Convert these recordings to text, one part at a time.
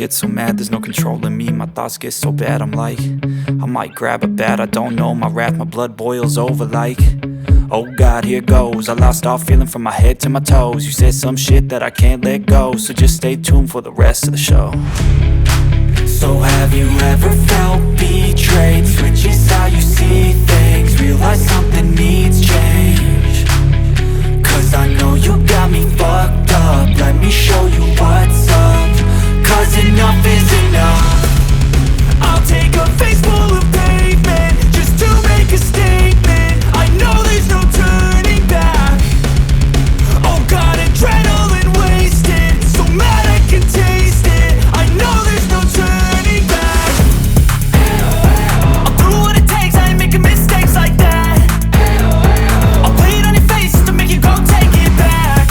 get so mad, there's no controlling me. My thoughts get so bad, I'm like, I might grab a bat, I don't know. My wrath, my blood boils over like, oh God, here goes. I lost all feeling from my head to my toes. You said some shit that I can't let go, so just stay tuned for the rest of the show. So have you ever felt betrayed? Switches how you see things, realize something needs change. Cause I know you got me fucked up, let me show you what's up. Cause enough is enough. I'll take a face full of pavement just to make a statement. I know there's no turning back. Oh God, adrenaline wasted, so mad I can taste it. I know there's no turning back. I'll do what it takes, I ain't making mistakes like that. I'll play it on your face to make you go take it back.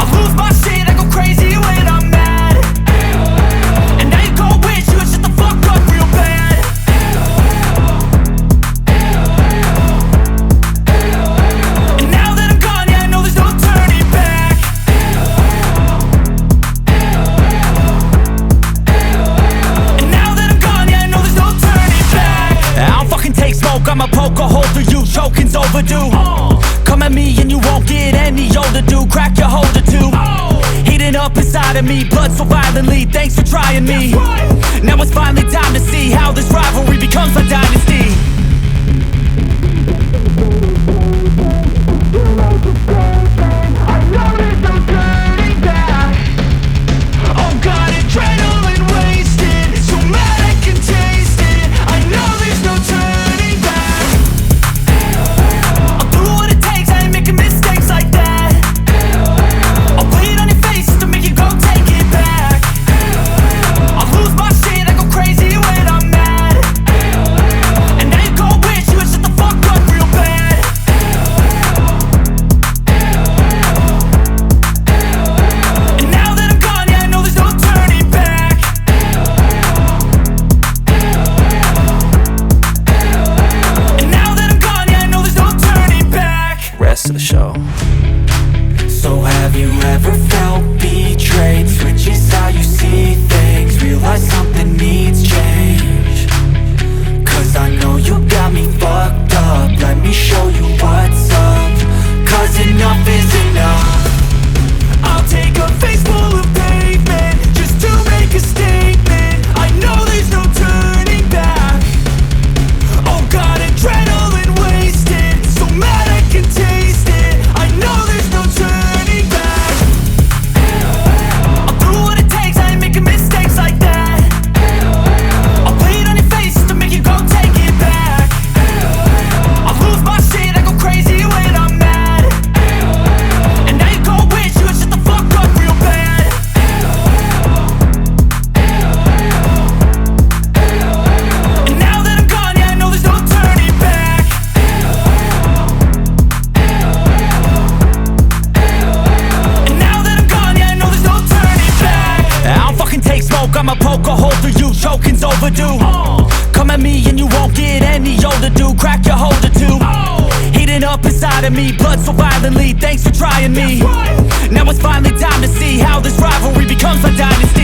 I'll lose my shit, I go crazy when I'm mad. And now you go wish you would shut the fuck up real bad. And now that I'm gone, yeah, I know there's no turning back. And now that I'm gone, yeah, I know there's no turning back. I don't fucking take smoke, I'ma poke a hole through you, choking's overdue. Come at me and you won't get any older, dude. Crack your holder too. Heating up inside of me, blood so violently. Thanks for trying me. Now it's finally time to see how this rivalry becomes a dynasty. I know there's no turning back. Oh God, adrenaline wasted, so mad I can taste it. I know there's no turning back. I'll do what it takes, I ain't making mistakes like that. I'll play it on your face to make you go take it back. I'll lose my shit, I go crazy when I'm mad. And now you go wish you would shut the fuck up real bad. And now that I'm gone, yeah, I know there's no turning back. And now that I'm gone, yeah, I know there's no turning back. Rest of the show. So have you ever felt betrayed? Switches how you see things, realize something needs change. Cause I know you got me fucked up, let me show you what's up. Cause enough is enough. I'll take a face full of pavement just to make a statement. I know there's no turning back. Oh God, adrenaline wasted, so mad I can taste it. I know there's no turning back. I'll do what it takes, I ain't making mistakes like that. I'll play it on your face to make you go take it back. I'll lose my shit, I go crazy when I'm mad. And now you go wish you would shut the fuck up real bad. And now that I'm gone, yeah, I know there's no turning back. And now that I'm gone, yeah, I know there's no turning back. I don't fucking take smoke, I'ma poke a hole through you, choking's overdue. Come at me and you won't get any older, dude. Crack your holder too. Heating up inside of me, blood so violently. Thanks for trying me. Now it's finally time to see how this rivalry becomes a dynasty.